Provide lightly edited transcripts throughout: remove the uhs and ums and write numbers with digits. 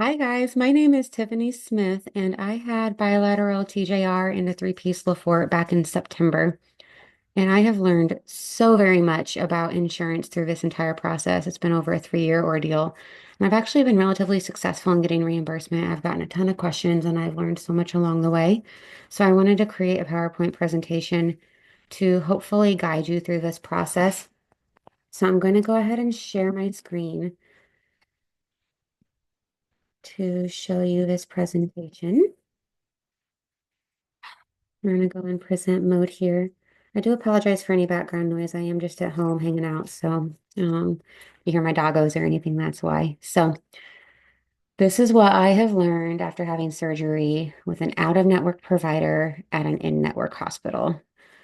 Hi guys, my name is Tiffany Smith, and I had bilateral TJR in a three-piece Lafort back in September. And I have learned so very much about insurance through this entire process. It's been over a 3-year ordeal. And I've actually been relatively successful in getting reimbursement. I've gotten a ton of questions and I've learned so much along the way. So I wanted to create a PowerPoint presentation to hopefully guide you through this process. So I'm going to go ahead and share my screen to show you this presentation. I'm going to go in present mode here. I do apologize for any background noise. I am just at home hanging out. So, if you hear my doggos or anything, that's why. So, this is what I have learned after having surgery with an out-of-network provider at an in-network hospital.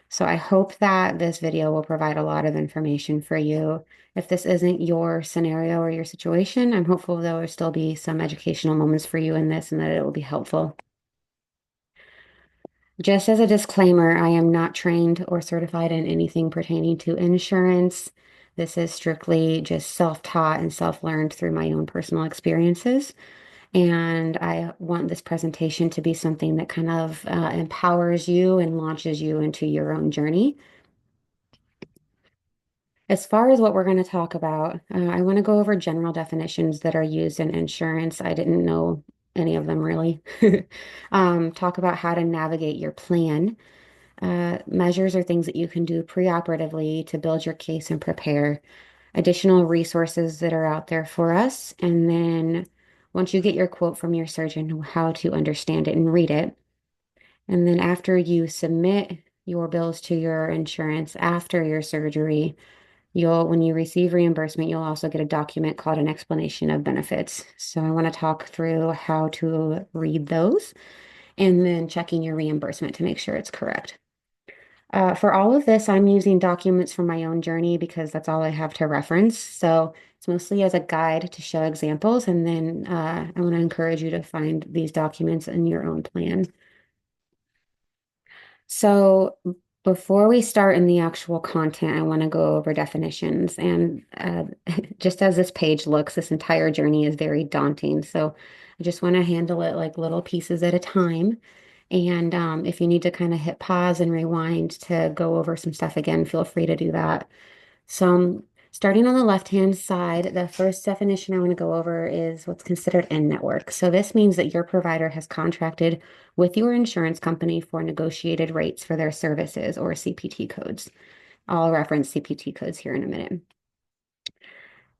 So, I hope that this video will provide a lot of information for you. If this isn't your scenario or your situation, I'm hopeful there will still be some educational moments for you in this and that it will be helpful. Just as a disclaimer, I am not trained or certified in anything pertaining to insurance. This is strictly just self-taught and self-learned through my own personal experiences. And I want this presentation to be something that kind of empowers you and launches you into your own journey. As far as what we're going to talk about, I want to go over general definitions that are used in insurance. I didn't know any of them really. Talk about how to navigate your plan. Measures are things that you can do preoperatively to build your case and prepare additional resources that are out there for us. And then once you get your quote from your surgeon, how to understand it and read it. And then after you submit your bills to your insurance after your surgery, when you receive reimbursement, you'll also get a document called an explanation of benefits. So I want to talk through how to read those and then checking your reimbursement to make sure it's correct. For all of this, I'm using documents from my own journey because that's all I have to reference. So it's mostly as a guide to show examples. And then I want to encourage you to find these documents in your own plan. So before we start in the actual content, I want to go over definitions. And just as this page looks, this entire journey is very daunting. So I just want to handle it like little pieces at a time. And if you need to kind of hit pause and rewind to go over some stuff again, feel free to do that. So, starting on the left-hand side, the first definition I want to go over is what's considered in-network. So this means that your provider has contracted with your insurance company for negotiated rates for their services or CPT codes. I'll reference CPT codes here in a minute.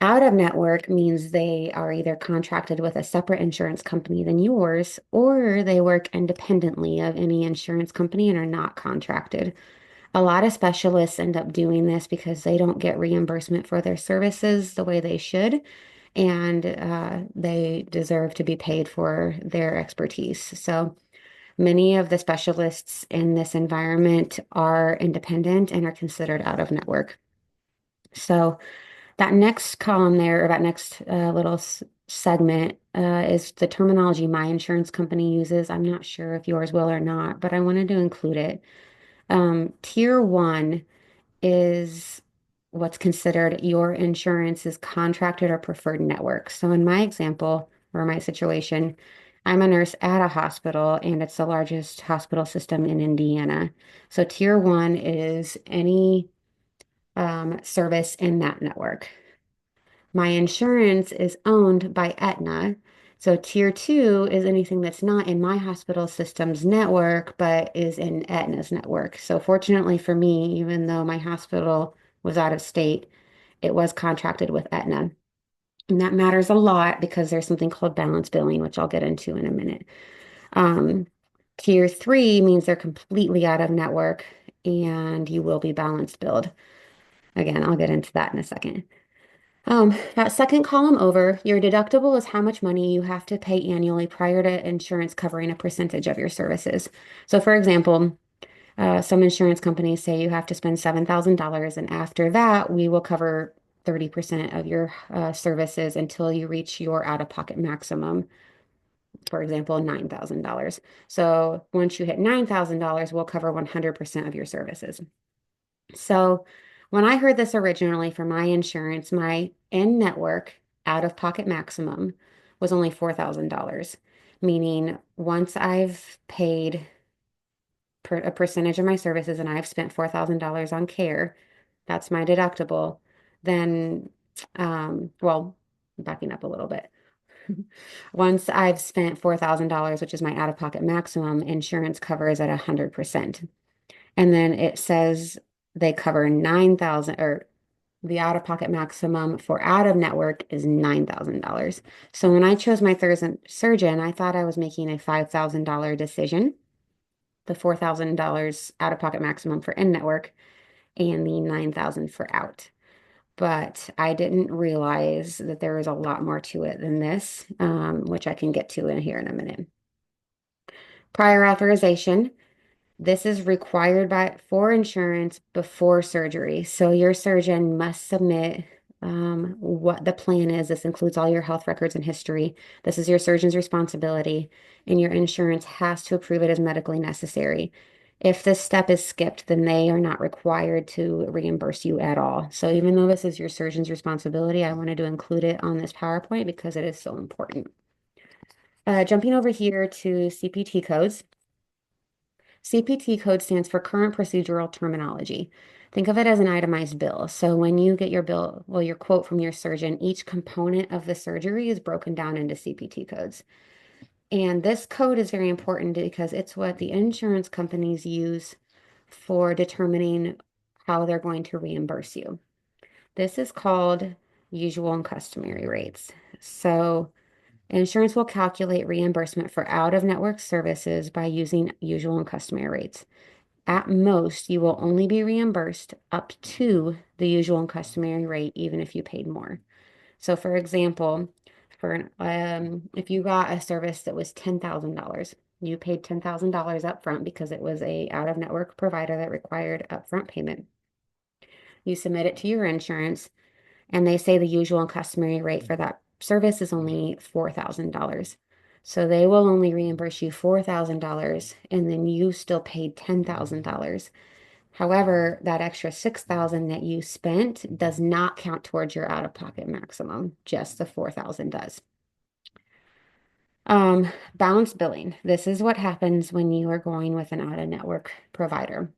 Out of network means they are either contracted with a separate insurance company than yours, or they work independently of any insurance company and are not contracted. A lot of specialists end up doing this because they don't get reimbursement for their services the way they should, and they deserve to be paid for their expertise. So many of the specialists in this environment are independent and are considered out of network. So that next column there, or that next little segment, is the terminology my insurance company uses. I'm not sure if yours will or not, but I wanted to include it. Tier one is what's considered your insurance's contracted or preferred network. So in my example or my situation, I'm a nurse at a hospital and it's the largest hospital system in Indiana. So tier one is any service in that network. My insurance is owned by Aetna. So tier two is anything that's not in my hospital system's network, but is in Aetna's network. So fortunately for me, even though my hospital was out of state, it was contracted with Aetna. And that matters a lot because there's something called balance billing, which I'll get into in a minute. Um, tier three means they're completely out of network and you will be balance billed. Again, I'll get into that in a second. That second column over, your deductible is how much money you have to pay annually prior to insurance covering a percentage of your services. So, for example, some insurance companies say you have to spend $7,000, and after that, we will cover 30% of your services until you reach your out-of-pocket maximum, for example, $9,000. So, once you hit $9,000, we'll cover 100% of your services. So when I heard this originally from my insurance, my in-network out-of-pocket maximum was only $4,000, meaning once I've paid a percentage of my services and I've spent $4,000 on care, that's my deductible, then, well, backing up a little bit. Once I've spent $4,000, which is my out-of-pocket maximum, insurance covers at 100%. And then it says they cover 9,000 or the out-of-pocket maximum for out-of-network is $9,000. So when I chose my surgeon, I thought I was making a $5,000 decision, the $4,000 out-of-pocket maximum for in-network and the 9,000 for out. But I didn't realize that there was a lot more to it than this, which I can get to in here in a minute. Prior authorization. This is required for insurance before surgery. So your surgeon must submit what the plan is. This includes all your health records and history. This is your surgeon's responsibility, and your insurance has to approve it as medically necessary. If this step is skipped, then they are not required to reimburse you at all. So even though this is your surgeon's responsibility, I wanted to include it on this PowerPoint because it is so important. Jumping over here to CPT codes. CPT code stands for current procedural terminology. Think of it as an itemized bill. So when you get your bill, well, your quote from your surgeon, each component of the surgery is broken down into CPT codes. And this code is very important because it's what the insurance companies use for determining how they're going to reimburse you. This is called usual and customary rates. So insurance will calculate reimbursement for out-of-network services by using usual and customary rates. At most, you will only be reimbursed up to the usual and customary rate, even if you paid more. So, for example, if you got a service that was $10,000, you paid $10,000 up front because it was a out-of-network provider that required upfront payment. You submit it to your insurance, and they say the usual and customary rate for that service is only $4,000. So they will only reimburse you $4,000 and then you still paid $10,000. However, that extra $6,000 that you spent does not count towards your out-of-pocket maximum, just the $4,000 does. Balance billing. This is what happens when you are going with an out-of-network provider.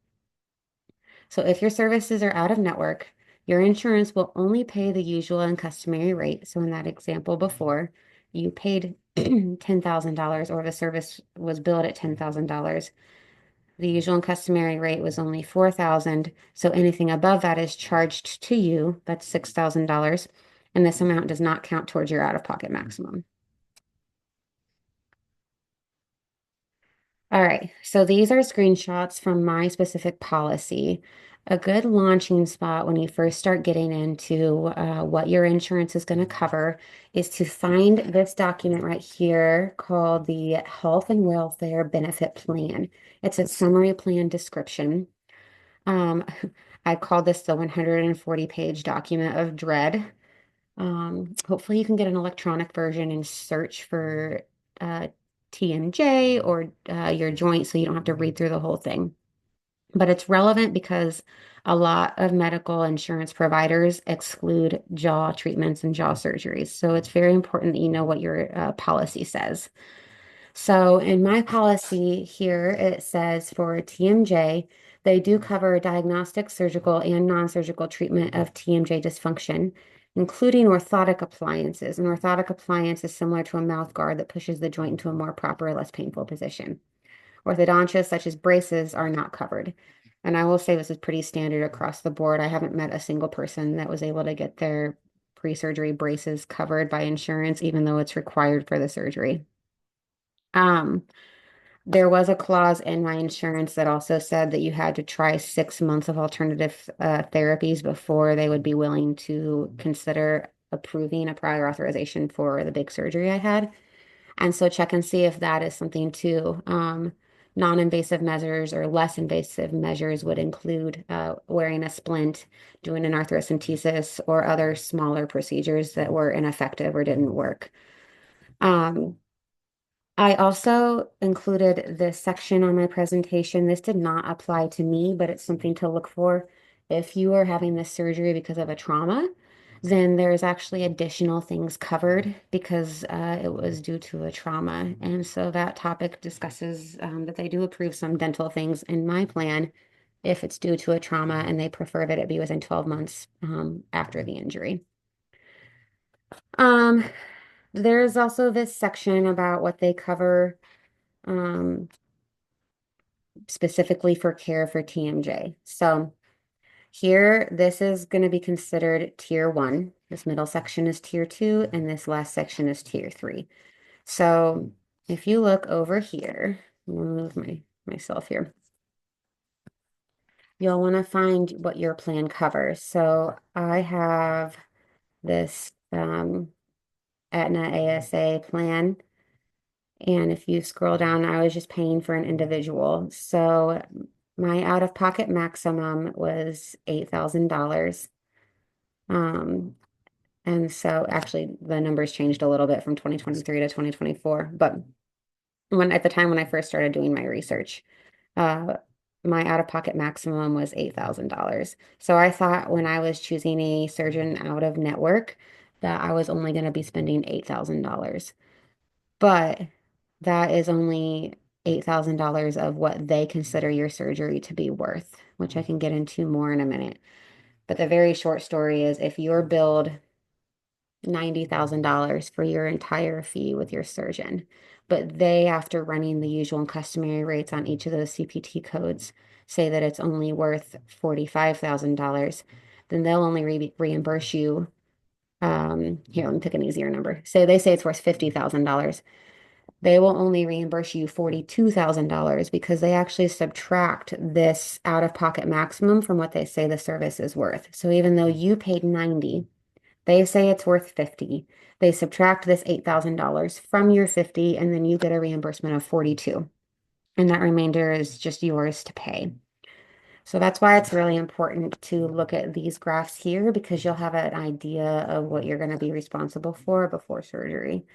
So if your services are out of network, your insurance will only pay the usual and customary rate. So in that example before, you paid $10,000 or the service was billed at $10,000. The usual and customary rate was only $4,000. So anything above that is charged to you. That's $6,000. And this amount does not count towards your out-of-pocket maximum. All right, so these are screenshots from my specific policy. A good launching spot when you first start getting into what your insurance is going to cover is to find this document right here called the Health and Welfare Benefit Plan. It's a summary plan description. Um, I call this the 140-page document of dread. Hopefully you can get an electronic version and search for TMJ or your joint so you don't have to read through the whole thing. But it's relevant because a lot of medical insurance providers exclude jaw treatments and jaw surgeries. So it's very important that you know what your policy says. So in my policy here, it says for TMJ, they do cover diagnostic, surgical, and non-surgical treatment of TMJ dysfunction, including orthotic appliances. An orthotic appliance is similar to a mouth guard that pushes the joint into a more proper, less painful position. Orthodontists, such as braces, are not covered. And I will say this is pretty standard across the board. I haven't met a single person that was able to get their pre-surgery braces covered by insurance, even though it's required for the surgery. There was a clause in my insurance that also said that you had to try 6 months of alternative therapies before they would be willing to consider approving a prior authorization for the big surgery I had. And so check and see if that is something too. Non-invasive measures or less invasive measures would include wearing a splint, doing an arthrocentesis, or other smaller procedures that were ineffective or didn't work. I also included this section on my presentation. This did not apply to me, but it's something to look for if you are having this surgery because of a trauma. Then there's actually additional things covered because it was due to a trauma. And so that topic discusses that they do approve some dental things in my plan if it's due to a trauma and they prefer that it be within 12 months after the injury. Um, there's also this section about what they cover um, specifically for care for TMJ. So here, this is going to be considered tier one. This middle section is tier two, and this last section is tier three. So if you look over here, I'm gonna move myself here. You'll want to find what your plan covers. So I have this Aetna ASA plan. And if you scroll down, I was just paying for an individual. So my out-of-pocket maximum was $8,000. Um, and so actually the numbers changed a little bit from 2023 to 2024. But when at the time when I first started doing my research, uh, my out-of-pocket maximum was $8,000. So I thought when I was choosing a surgeon out of network that I was only going to be spending $8,000. But that is only $8,000 of what they consider your surgery to be worth, which I can get into more in a minute. But the very short story is if you're billed $90,000 for your entire fee with your surgeon, but they, after running the usual and customary rates on each of those CPT codes, say that it's only worth $45,000, then they'll only reimburse you. Here, let me pick an easier number. Say they say it's worth $50,000. They will only reimburse you $42,000 because they actually subtract this out-of-pocket maximum from what they say the service is worth. So even though you paid 90, they say it's worth 50. They subtract this $8,000 from your 50 and then you get a reimbursement of 42. And that remainder is just yours to pay. So that's why it's really important to look at these graphs here because you'll have an idea of what you're going to be responsible for before surgery.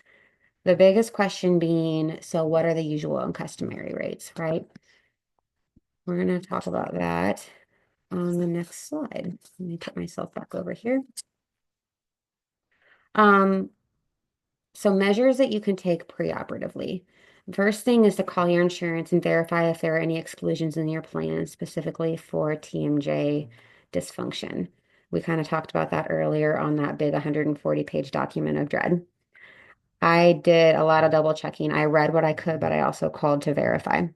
The biggest question being, so what are the usual and customary rates, right? We're going to talk about that on the next slide. Let me put myself back over here. Um, so measures that you can take preoperatively. First thing is to call your insurance and verify if there are any exclusions in your plan, specifically for TMJ dysfunction. We kind of talked about that earlier on that big 140-page document of dread. I did a lot of double checking. I read what I could, but I also called to verify.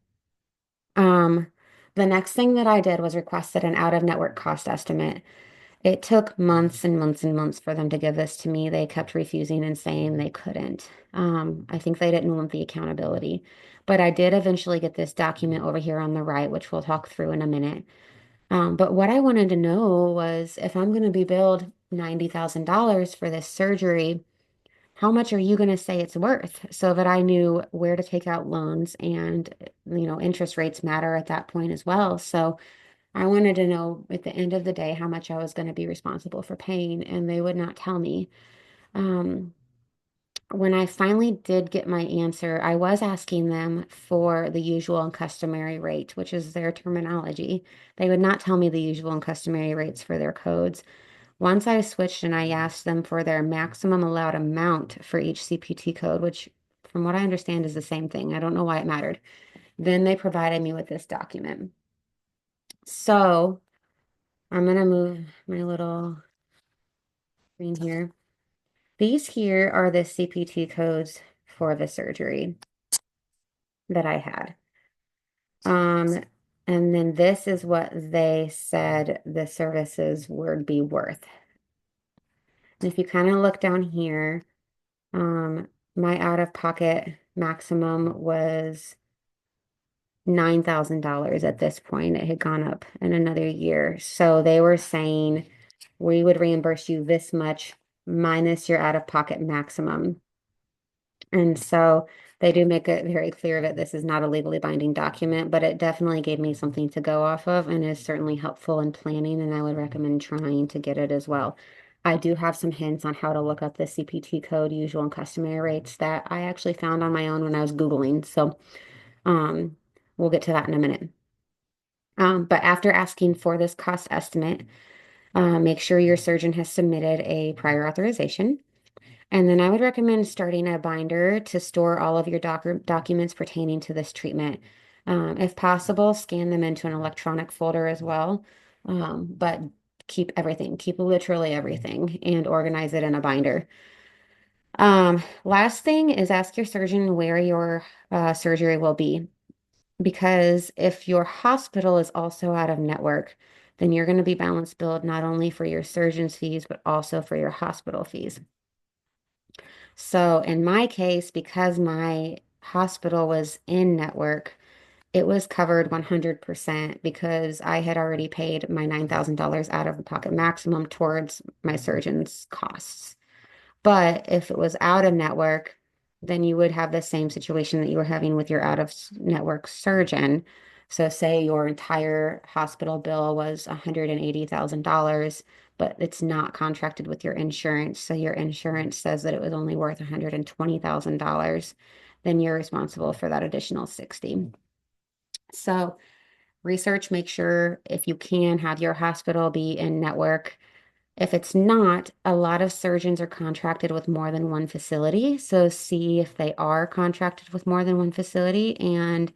Um, the next thing that I did was requested an out-of-network cost estimate. It took months and months and months for them to give this to me. They kept refusing and saying they couldn't. I think they didn't want the accountability. But I did eventually get this document over here on the right, which we'll talk through in a minute. But what I wanted to know was if I'm going to be billed $90,000 for this surgery, how much are you going to say it's worth so that I knew where to take out loans and, interest rates matter at that point as well. So I wanted to know at the end of the day how much I was going to be responsible for paying, and they would not tell me. Um, when I finally did get my answer, I was asking them for the usual and customary rate, which is their terminology. They would not tell me the usual and customary rates for their codes. Once I switched and I asked them for their maximum allowed amount for each CPT code, which from what I understand is the same thing. I don't know why it mattered. Then they provided me with this document. So I'm going to move my little screen here. These here are the CPT codes for the surgery that I had. And then this is what they said the services would be worth. And if you kind of look down here, my out-of-pocket maximum was $9,000 at this point. It had gone up in another year. So they were saying we would reimburse you this much minus your out-of-pocket maximum. And so they do make it very clear that this is not a legally binding document, but it definitely gave me something to go off of and is certainly helpful in planning, and I would recommend trying to get it as well. I do have some hints on how to look up the CPT code, usual and customary rates that I actually found on my own when I was Googling. So um, we'll get to that in a minute. But after asking for this cost estimate, Make sure your surgeon has submitted a prior authorization. And then I would recommend starting a binder to store all of your documents pertaining to this treatment. If possible, scan them into an electronic folder as well. But keep everything, keep literally everything, and organize it in a binder. Last thing is ask your surgeon where your surgery will be, because if your hospital is also out of network, then you're going to be balance billed not only for your surgeon's fees, but also for your hospital fees. So in my case, because my hospital was in network, it was covered 100% because I had already paid my $9,000 out of the pocket maximum towards my surgeon's costs. But if it was out of network, then you would have the same situation that you were having with your out of network surgeon. So say your entire hospital bill was $180,000, but it's not contracted with your insurance. So your insurance says that it was only worth $120,000, then you're responsible for that additional 60. So research, make sure if you can have your hospital be in network. If it's not, a lot of surgeons are contracted with more than one facility. So see if they are contracted with more than one facility and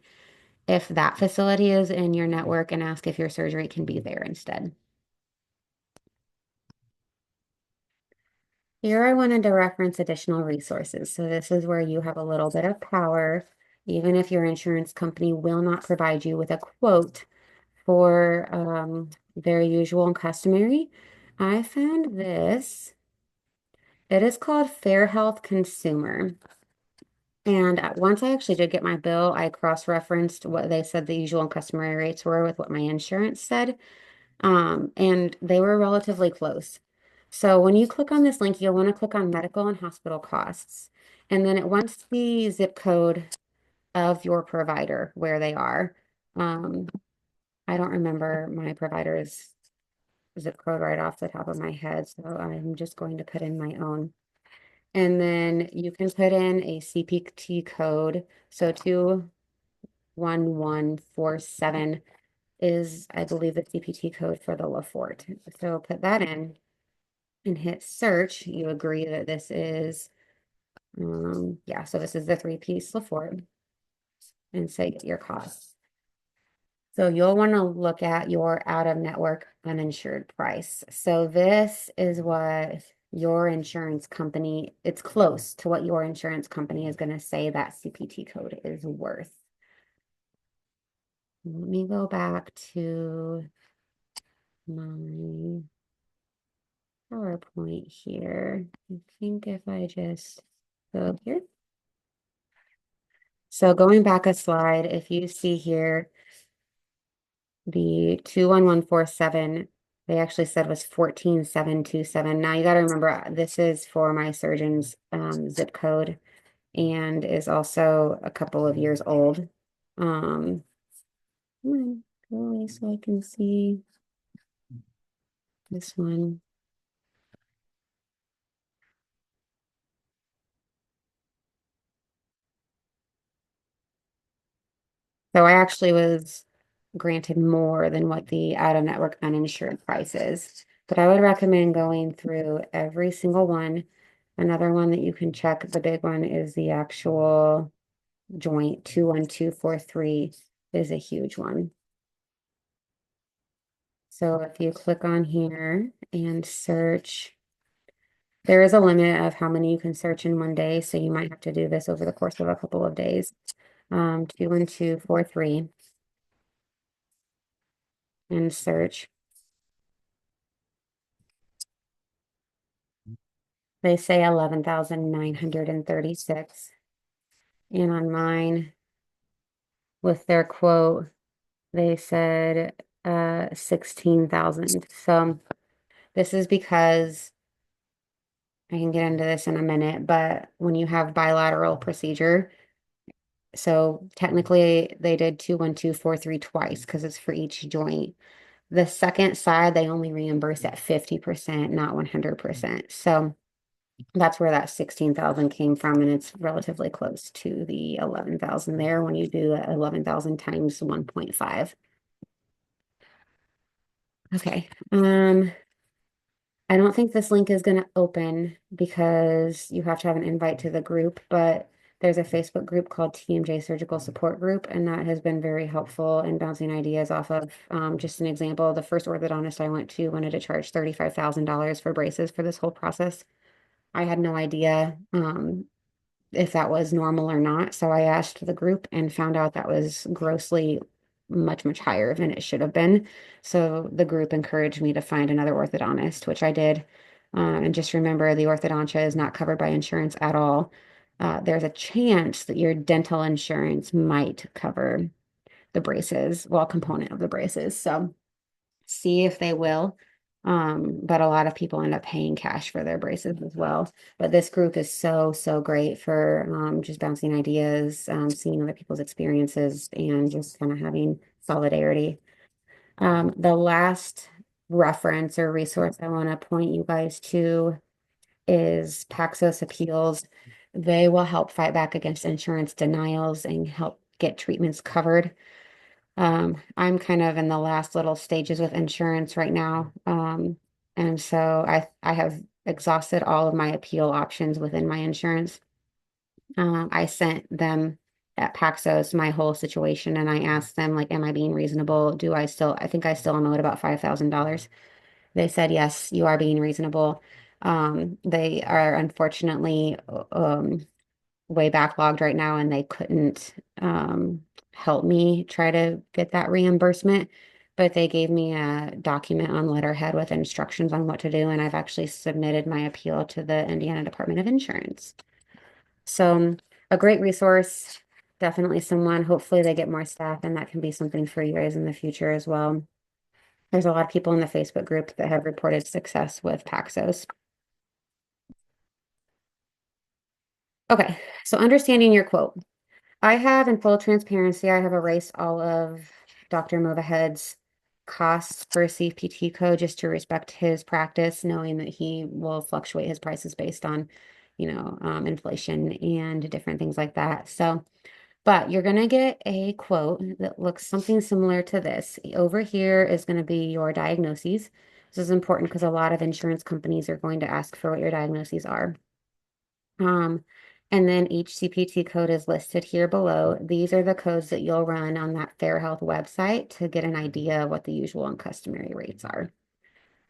if that facility is in your network and ask if your surgery can be there instead. Here I wanted to reference additional resources. So this is where you have a little bit of power, even if your insurance company will not provide you with a quote for their usual and customary. I found this. It is called Fair Health Consumer. And once I actually did get my bill, I cross-referenced what they said the usual and customary rates were with what my insurance said. And they were relatively close. So when you click on this link, you'll want to click on medical and hospital costs. And then it wants the zip code of your provider, where they are. Um, I don't remember my provider's zip code right off the top of my head, so I'm just going to put in my own. And then you can put in a CPT code. So 21147 is, I believe, the CPT code for the Lafort. So put that in and hit search. You agree that this is, yeah, so this is the three-piece Lafort and say your costs. So you'll want to look at your out-of-network uninsured price. So this is what your insurance company, it's close to what your insurance company is going to say that CPT code is worth. Let me go back to my PowerPoint here. I think if I just go here. So going back a slide, if you see here, the 21147, they actually said was 14727. Now you got to remember, this is for my surgeon's zip code and is also a couple of years old. Come on, go away so I can see this one. So I actually was granted more than what the out-of-network uninsured price is. But I would recommend going through every single one. Another one that you can check, the big one is the actual joint 21243 is a huge one. So if you click on here and search, there is a limit of how many you can search in one day. So you might have to do this over the course of a couple of days. 21243 and search. They say 11,936. And on mine, with their quote, they said 16,000. So this is because I can get into this in a minute, but when you have bilateral procedure, so technically they did 21243 twice because it's for each joint. The second side, they only reimburse at 50%, not 100%. So that's where that 16,000 came from, and it's relatively close to the 11,000 there when you do 11,000 times 1.5. Okay. I don't think this link is going to open because you have to have an invite to the group, but there's a Facebook group called TMJ Surgical Support Group, and that has been very helpful in bouncing ideas off of. Just an example, the first orthodontist I went to wanted to charge $35,000 for braces for this whole process. I had no idea if that was normal or not. So I asked the group and found out that was grossly much, much higher than it should have been. So the group encouraged me to find another orthodontist, which I did. And just remember, the orthodontia is not covered by insurance at all. There's a chance that your dental insurance might cover the braces, well, component of the braces. So see if they will. But a lot of people end up paying cash for their braces as well. But this group is so, so great for just bouncing ideas, seeing other people's experiences, and just kind of having solidarity. The last reference or resource I want to point you guys to is Paxos Appeals. They will help fight back against insurance denials and help get treatments covered. I'm kind of in the last little stages with insurance right now. And so I have exhausted all of my appeal options within my insurance. I sent them at Paxos my whole situation and I asked them like, am I being reasonable? I think I still owe it about $5,000. They said, yes, you are being reasonable. They are unfortunately, way backlogged right now and they couldn't help me try to get that reimbursement. But they gave me a document on letterhead with instructions on what to do, and I've actually submitted my appeal to the Indiana Department of Insurance. So a great resource, definitely someone, hopefully they get more staff, and that can be something for you guys in the future as well. There's a lot of people in the Facebook group that have reported success with Paxos. Okay, so understanding your quote. I have, in full transparency, I have erased all of Dr. Movahead's costs for a CPT code just to respect his practice, knowing that he will fluctuate his prices based on, inflation and different things like that. So, but you're going to get a quote that looks something similar to this. Over here is going to be your diagnoses. This is important because a lot of insurance companies are going to ask for what your diagnoses are. Um, and then each CPT code is listed here below. These are the codes that you'll run on that Fair Health website to get an idea of what the usual and customary rates are.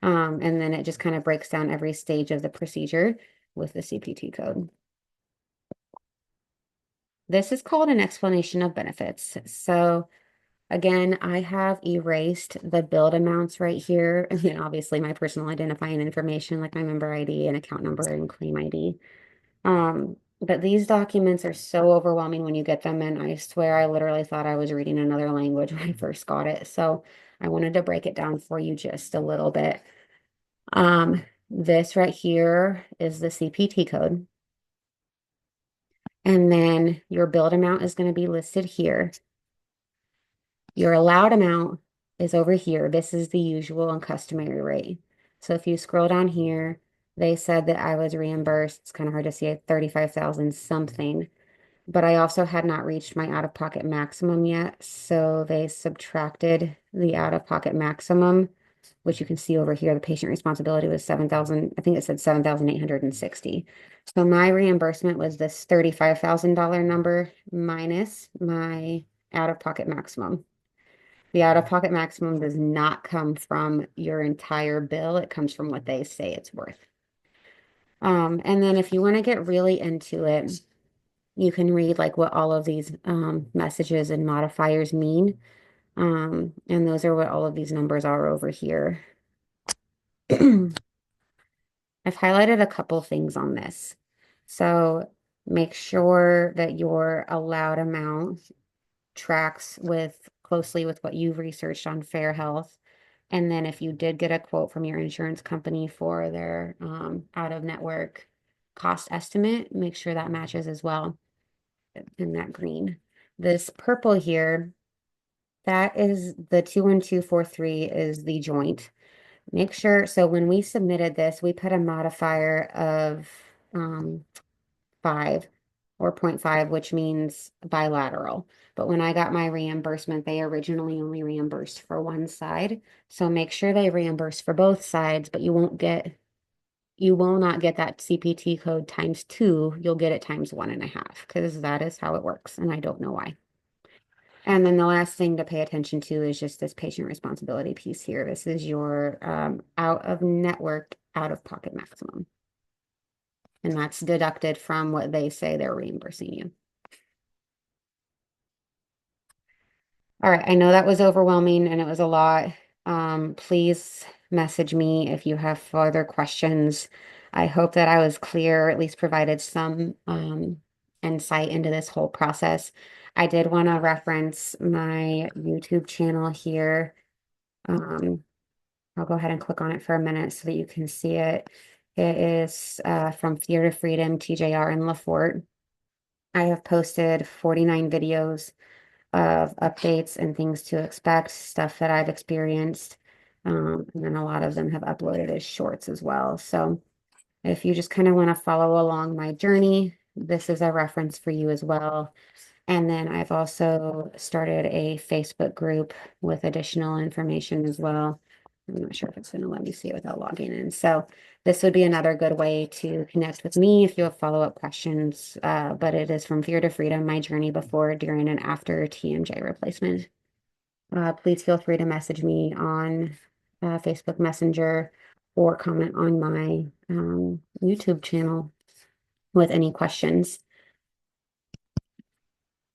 And then it just kind of breaks down every stage of the procedure with the CPT code. This is called an explanation of benefits. So again, I have erased the billed amounts right here. And then obviously my personal identifying information like my member ID and account number and claim ID. But these documents are so overwhelming when you get them, and I swear I literally thought I was reading another language when I first got it. So I wanted to break it down for you just a little bit. This right here is the CPT code. And then your billed amount is going to be listed here. Your allowed amount is over here. This is the usual and customary rate. So if you scroll down here, they said that I was reimbursed. It's kind of hard to see, 35,000 something. But I also had not reached my out-of-pocket maximum yet. So they subtracted the out-of-pocket maximum, which you can see over here. The patient responsibility was 7,000. I think it said 7,860. So my reimbursement was this $35,000 number minus my out-of-pocket maximum. The out-of-pocket maximum does not come from your entire bill. It comes from what they say it's worth. And then if you want to get really into it, you can read like what all of these messages and modifiers mean. And those are what all of these numbers are over here. I've highlighted a couple things on this. So make sure that your allowed amount tracks closely with what you've researched on Fair Health. And then if you did get a quote from your insurance company for their out-of-network cost estimate, make sure that matches as well in that green. This purple here, that is the 21243 is the joint. Make sure, so when we submitted this, we put a modifier of 5 or 0.5, which means bilateral. But when I got my reimbursement, they originally only reimbursed for one side. So make sure they reimburse for both sides, but you won't get you will not get that CPT code times two. You'll get it times 1.5 because that is how it works. And I don't know why. And then the last thing to pay attention to is just this patient responsibility piece here. This is your out of network, out of pocket maximum. And that's deducted from what they say they're reimbursing you. All right, I know that was overwhelming and it was a lot. Please message me if you have further questions. I hope that I was clear, at least provided some insight into this whole process. I did want to reference my YouTube channel here. Um, I'll go ahead and click on it for a minute so that you can see it. It is from Fear to Freedom, TJR in LaForte. I have posted 49 videos of updates and things to expect, stuff that I've experienced. And then a lot of them have uploaded as shorts as well. So if you just kind of want to follow along my journey, this is a reference for you as well. And then I've also started a Facebook group with additional information as well. I'm not sure if it's going to let me see it without logging in. So this would be another good way to connect with me if you have follow-up questions. But it is from Fear to Freedom, my journey before, during, and after TMJ replacement. Please feel free to message me on Facebook Messenger or comment on my YouTube channel with any questions.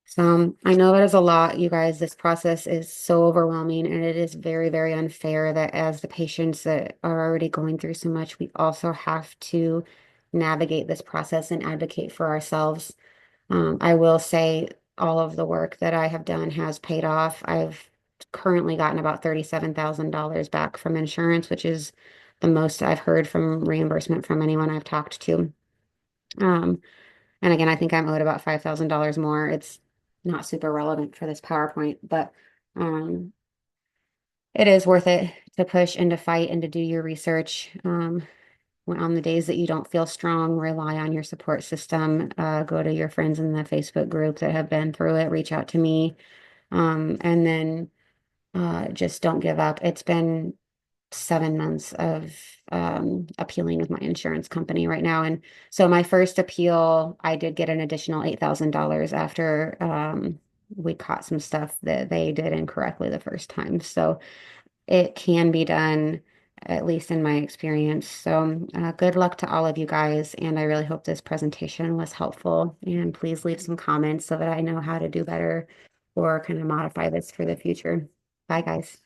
So I know that is a lot, you guys. This process is so overwhelming, and it is very, very unfair that as the patients that are already going through so much, we also have to navigate this process and advocate for ourselves. I will say all of the work that I have done has paid off. I've currently gotten about $37,000 back from insurance, which is the most I've heard from reimbursement from anyone I've talked to. Um, and again, I think I'm owed about $5,000 more. It's not super relevant for this PowerPoint, but it is worth it to push and to fight and to do your research. On the days that you don't feel strong, rely on your support system. Go to your friends in the Facebook group that have been through it, reach out to me. And then just don't give up. It's been 7 months of appealing with my insurance company right now. And so my first appeal, I did get an additional $8,000 after we caught some stuff that they did incorrectly the first time. So it can be done, at least in my experience. So good luck to all of you guys. And I really hope this presentation was helpful. And please leave some comments so that I know how to do better or kind of modify this for the future. Bye, guys.